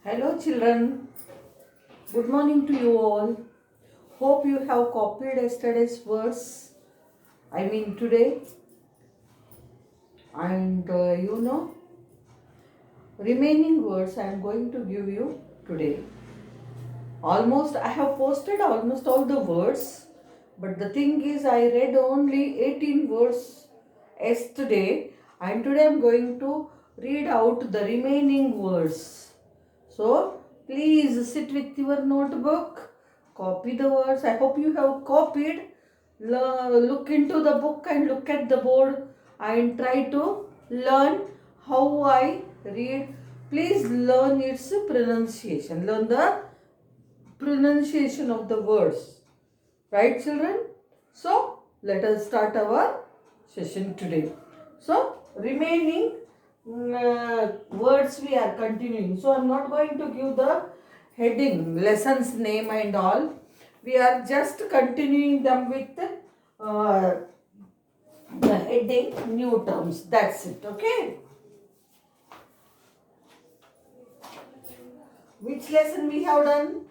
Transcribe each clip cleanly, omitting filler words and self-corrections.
Hello, children. Good morning to you all. Hope you have copied yesterday's words. I mean, today. And remaining words I am going to give you today. I have posted almost all the words. But the thing is, I read only 18 words yesterday. And today I am going to read out the remaining words. So, please sit with your notebook, copy the words. I hope you have copied. Look into the book and look at the board and try to learn how I read. Please learn its pronunciation. Learn the pronunciation of the words. Right, children? So, let us start our session today. So, remaining words we are continuing. So, I am not going to give the heading, lessons name and all. We are just continuing them with uh, the heading new terms. That's it. Okay. Which lesson we have done?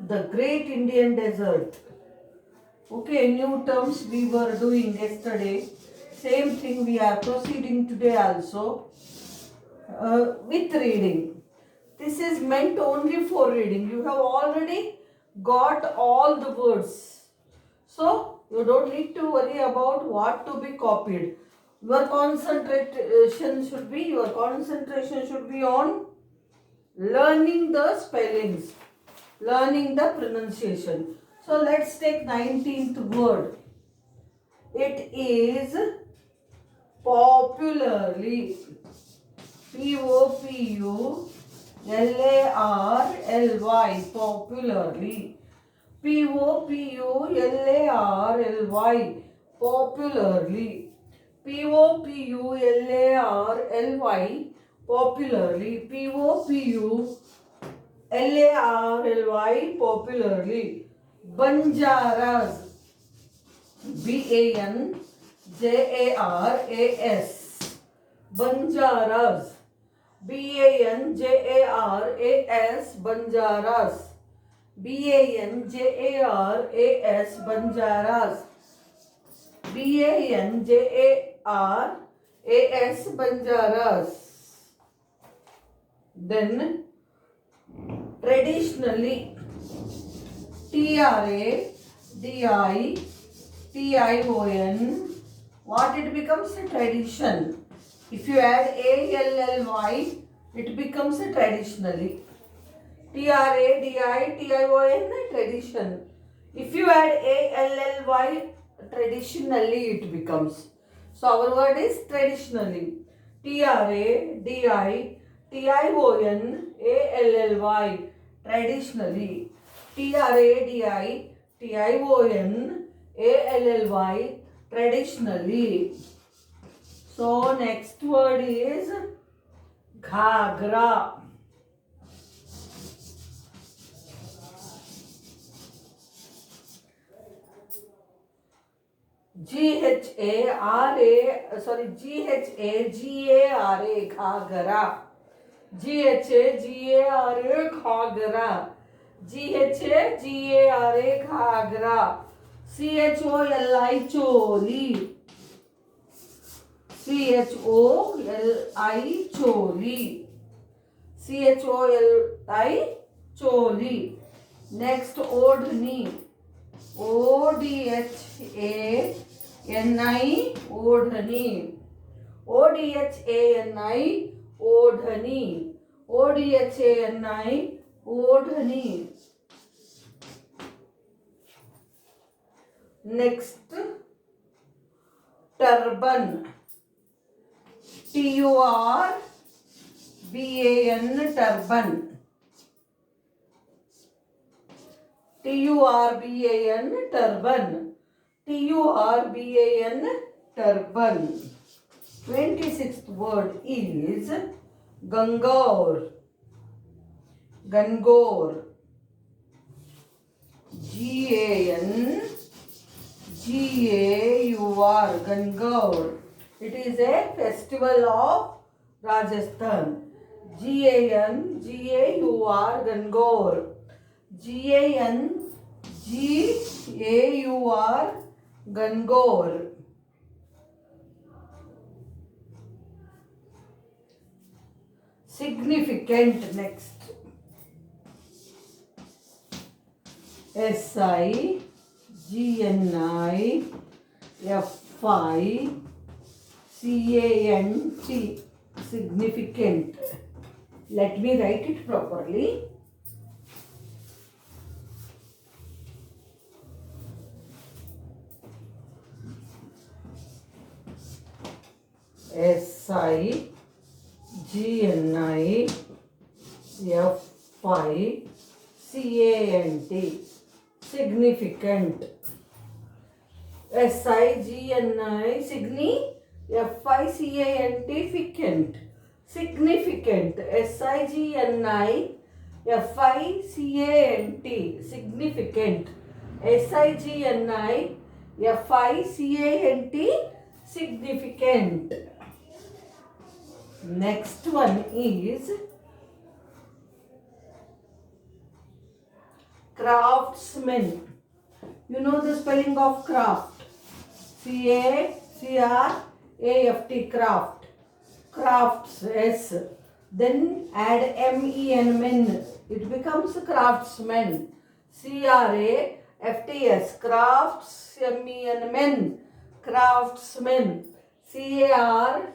The Great Indian Desert. Okay, new terms we were doing yesterday. Same thing we are proceeding today also with reading. This is meant only for reading. You have already got all the words. So, you don't need to worry about what to be copied. Your concentration should be on learning the spellings, learning the pronunciation. So, let's take 19th word. It is popularly. Popularly. Popularly. Popularly. Popularly. Popularly. Popularly. Popularly. Banjaras. Banjaras. Banjaras. Banjaras. Banjaras. Banjaras. Banjaras. Banjaras. Banjaras. Then traditionally. Tradition. What it becomes? A tradition. If you add ALLY, it becomes a traditionally. TRADITION, tradition. If you add ALLY, traditionally it becomes. So our word is traditionally. TRADITION, ALLY, traditionally. TRADITION, ALLY, traditionally. So next word is Ghagra. Ghagara. Ghagara. Ghagara. Ghagara. CHOLI choli. CHOLI choli. CHOLI choli. Next Odhni. ODHANI Odhani. ODHANI Odhani. ODHANI Odhani. Next turban. TURBAN turban. TURBAN turban. TURBAN turban. 26th word is Gangaur. Gangaur. GANGAUR. Gangaur. It is a festival of Rajasthan. G-A-N-G-A-U-R, Gangaur. G-A-N-G-A-U-R, Gangaur. Significant next. S-I-G-N-I-F-I-C-A-N-T. Significant. Let me write it properly. S-I-G-N-I-F-I-C-A-N-T. Significant. S-I-G-N-I, F-I-C-A-N-T, ficant. Significant. S-I-G-N-I-F-I-C-A-N-T. Significant. S-I-G-N-I-F-I-C-A-N-T. Significant. Next one is craftsman. You know the spelling of craft. C-A-C-R-A-F-T, craft. Crafts, S. Then add M-E-N, men. It becomes craftsman. C-R-A-F-T-S, crafts, M-E-N, men. Craftsmen. C-R-A,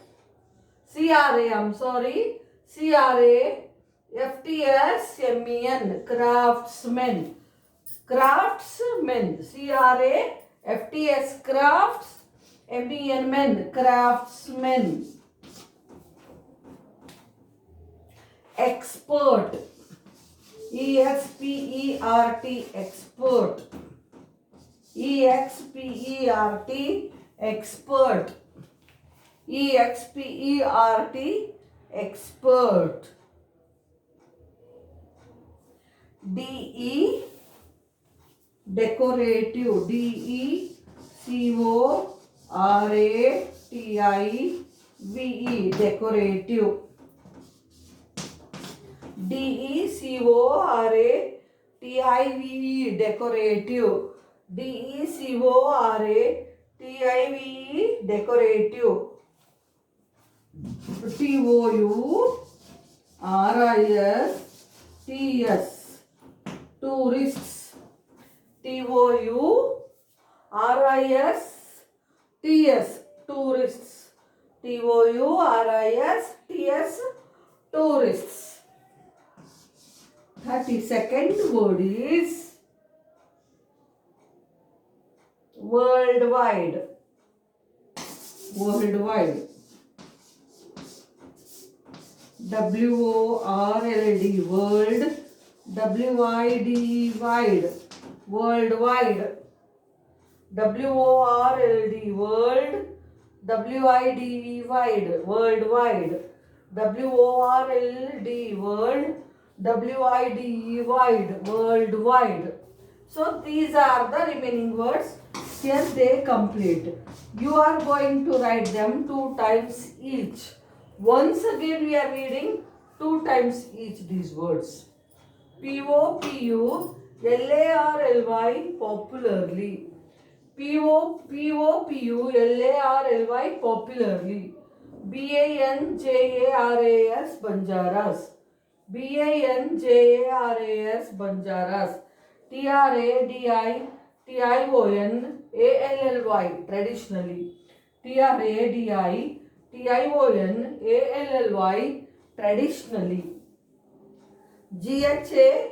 I'm sorry. C-R-A-F-T-S-M-E-N, craftsmen. Craftsmen. C-R-A-F-T-S, crafts, M-E-N, men. Craftsmen. Expert. E-X-P-E-R-T, expert. E-X-P-E-R-T, expert. E-X-P-E-R-T, expert. D-E, decorative. D-E-C-O-R-A-T-I-V-E, decorative. D-E-C-O-R-A-T-I-V-E, decorative. D-E-C-O-R-A-T-I-V-E, decorative. T-O-U-R-I-S-T-S, tourists. T-O-U-R-I-S-T-S, tourists. T-O-U-R-I-S-T-S, tourists. 32nd word is worldwide. Worldwide. W-O-R-L-D, world. W-I-D-E, wide. Worldwide. W-O-R-L-D, world. W-I-D-E, wide. Worldwide. W-O-R-L-D, world. W-I-D-E, wide. Worldwide. So these are the remaining words. Here they complete. You are going to write them 2 times each. Once again we are reading 2 times each these words. P-O-P-U-L-A-R-L-Y, popularly. P-O-P-U-L-A-R-L-Y, popularly. B-A-N-J-A-R-A-S, Banjaras. B-A-N-J-A-R-A-S, Banjaras. T-R-A-D-I-T-I-O-N-A-L-L-Y, traditionally. T-R-A-D-I-T-I-O-N-A-L-L-Y, traditionally. G-H-A-G-A-R-A,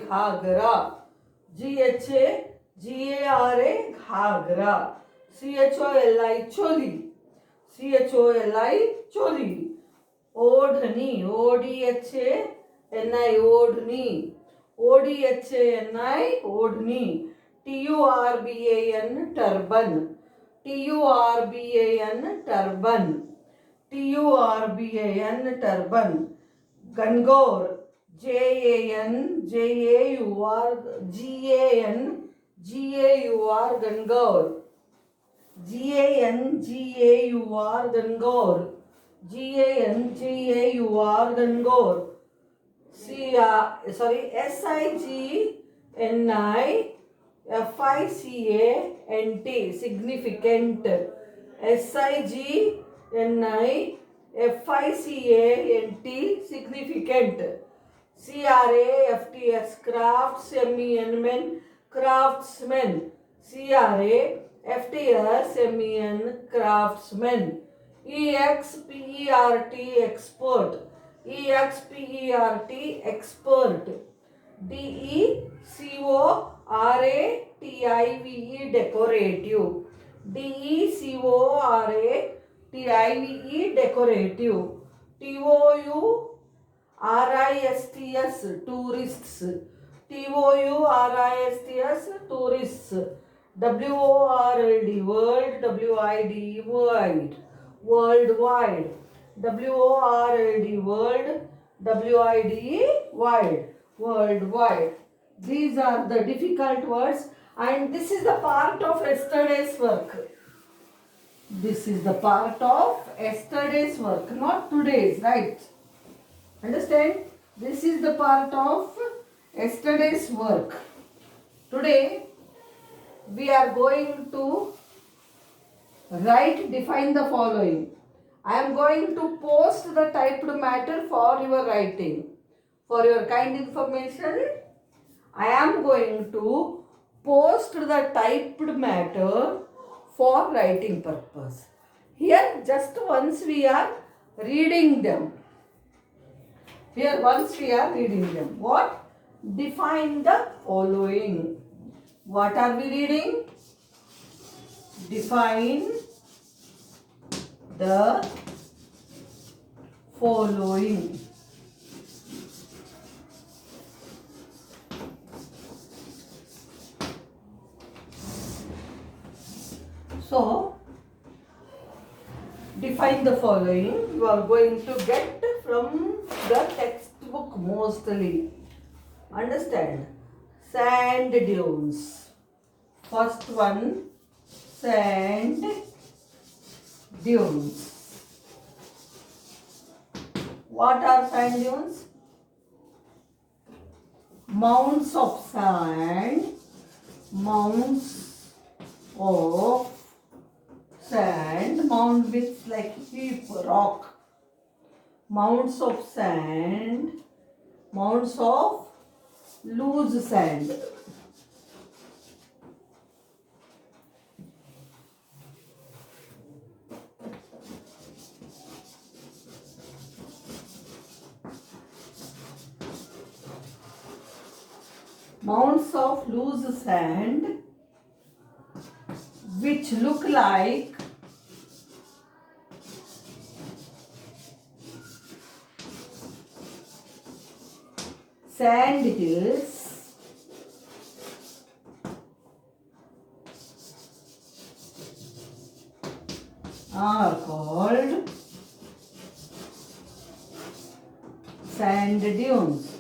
Ghagra. G-H-A-G-A-R-A, Ghagra. C-H-O-L-I, Choli. C-H-O-L-I, Choli. Odhani, O-D-H-A-N-I, Odhani. O-D-H-A-N-I, Odhani. T-U-R-B-A-N, turban. T-U-R-B-A-N, turban. T-U-R-B-A-N, turban. Gangaur, J-A-N-J-A-U-R, G-A-N-G-A-U-R, Gangaur. G-A-N-G-A-U-R, Gangaur. Gangaur, Gangaur. Significant, significant. Significant, significant. Crafts, crafts, men, craftsmen. Craftsmen. Expert, expert. Decorative, decorative. Tourists, tourists. World, worldwide. Wide, worldwide. These are the difficult words, and this is the part of yesterday's work. This is the part of yesterday's work, not today's, right? Understand? This is the part of yesterday's work. Today we are going to define the following. I am going to post the typed matter for your writing. For your kind information, I am going to post the typed matter for writing purpose. Here just once we are reading them. What? Define the following. What are we reading? Define the following. So, define the following. You are going to get from the textbook mostly. Understand? Sand dunes. First one, sand dunes. What are sand dunes? Mounds of sand. Mounds of sand. Mound means like heap, rock. Mounds of sand. Mounds of loose sand. Mounds of loose sand which look like sand hills are called sand dunes.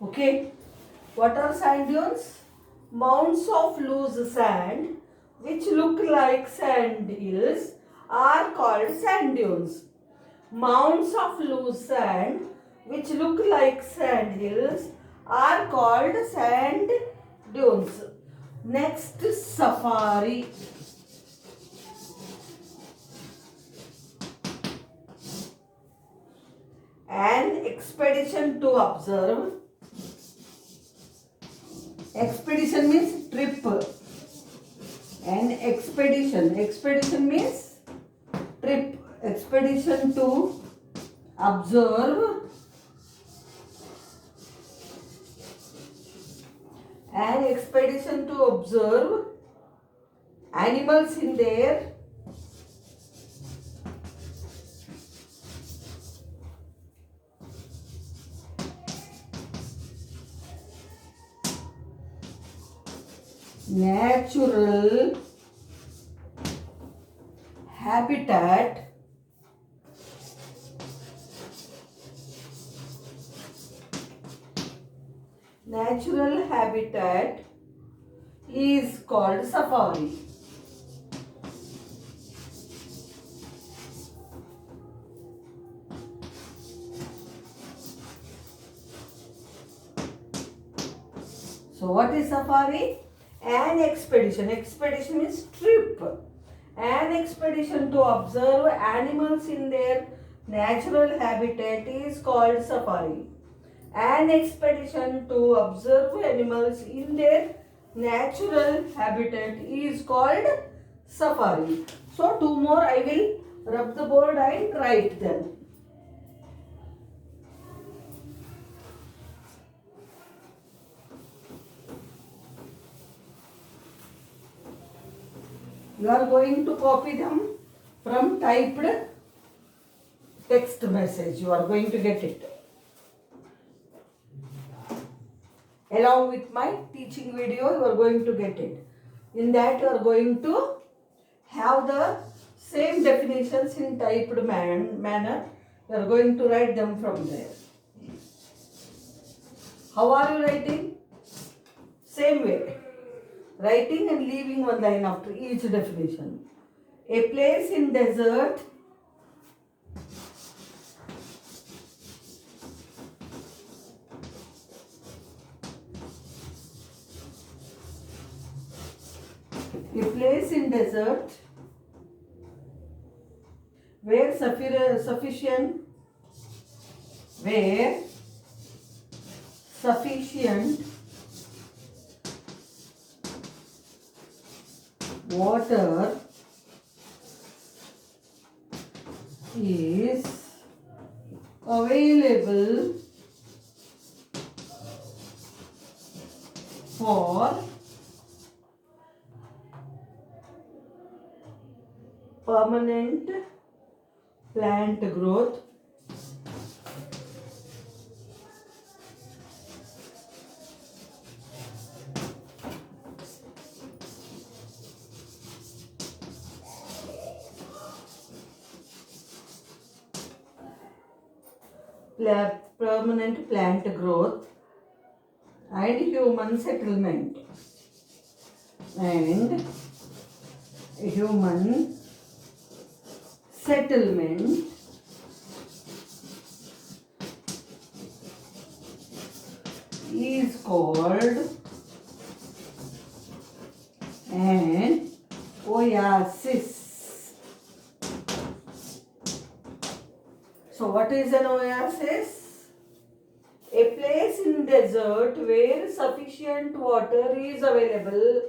Okay, what are sand dunes? Mounds of loose sand which look like sand hills are called sand dunes. Mounds of loose sand which look like sand hills are called sand dunes. Next, safari. An expedition to observe. Expedition means trip. An expedition. Expedition means trip. Expedition to observe. An expedition to observe animals in their natural habitat. Natural habitat is called safari. So what is safari? An expedition. Expedition is trip. An expedition to observe animals in their natural habitat is called safari. An expedition to observe animals in their natural habitat is called safari. So two more I will rub the board and write them. You are going to copy them from typed text message. You are going to get it. Along with my teaching video, you are going to get it. In that, you are going to have the same definitions in typed manner. You are going to write them from there. How are you writing? Same way. Writing and leaving one line after each definition. A place in desert. A place in desert where sufficient water is available for permanent plant growth permanent plant growth and human settlement is called an oasis. So what is an oasis? A place in desert where sufficient water is available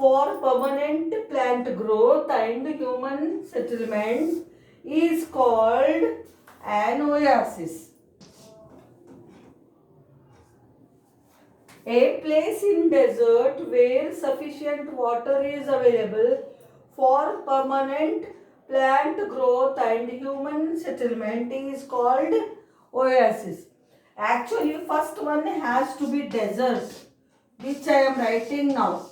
for permanent plant growth and human settlement is called an oasis. A place in desert where sufficient water is available for permanent plant growth and human settlement is called oasis. Actually, first one has to be desert, which I am writing now.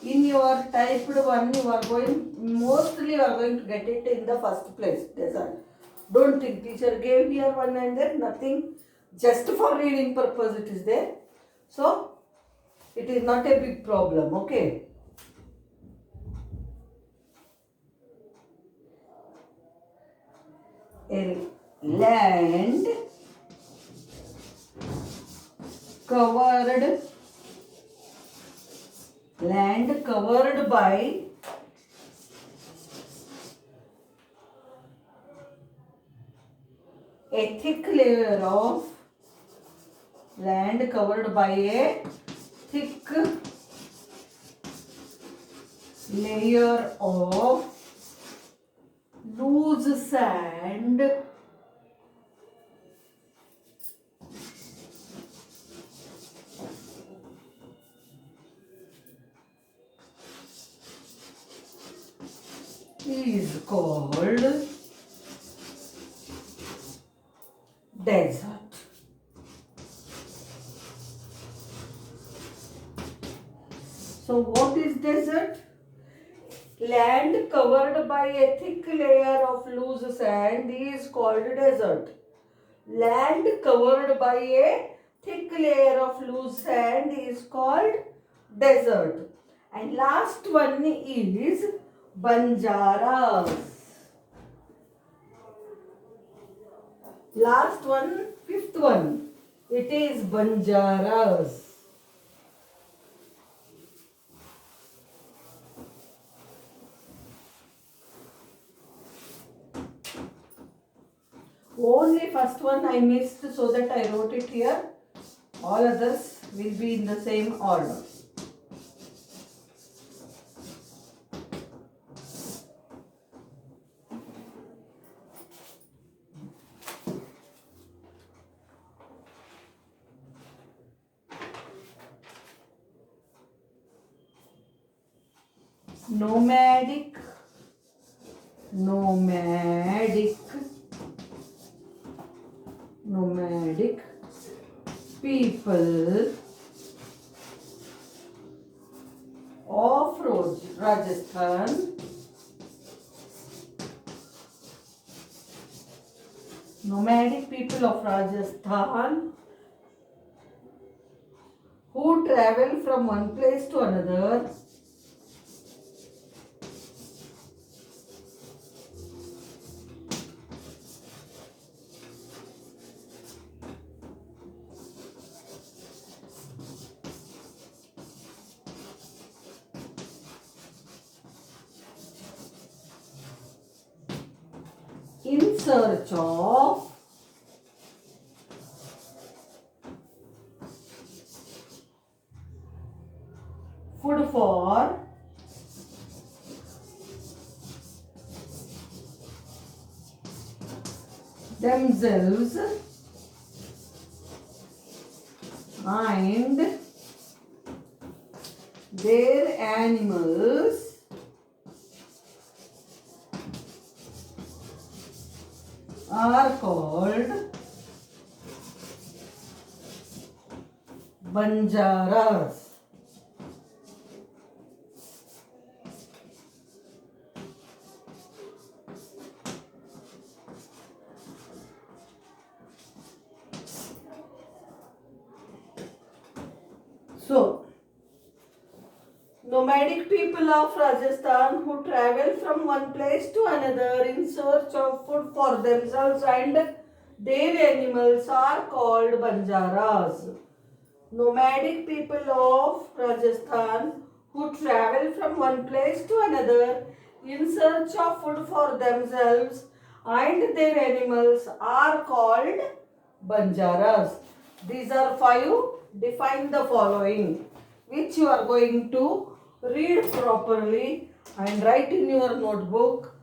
In your typed one, you are going to get it in the first place, desert. Don't think teacher gave here one and there, nothing. Just for reading purpose it is there. So, it is not a big problem, okay? A land covered by a thick layer of loose sand is called desert. So what is desert? Land covered by a thick layer of loose sand is called desert. Land covered by a thick layer of loose sand is called desert. And last one is Banjaras. Last one, fifth one. It is Banjaras. Only first one I missed, so that I wrote it here. All others will be in the same order. Nomadic, nomadic, nomadic people of Rajasthan, nomadic people of Rajasthan who travel from one place to another in search of food for themselves and their animals are called Banjaras. So, nomadic people of Rajasthan who travel from one place to another in search of food for themselves and their animals are called Banjaras. Nomadic people of Rajasthan who travel from one place to another in search of food for themselves and their animals are called Banjaras. These are 5. Define the following, which you are going to read properly and write in your notebook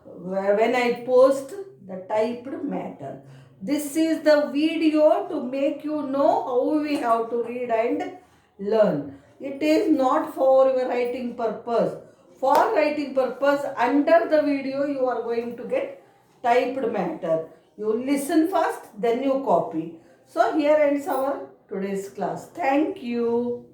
when I post the typed matter. This is the video to make you know how we have to read and learn. It is not for your writing purpose. For writing purpose, under the video you are going to get typed matter. You listen first, then you copy. So here ends our today's class. Thank you.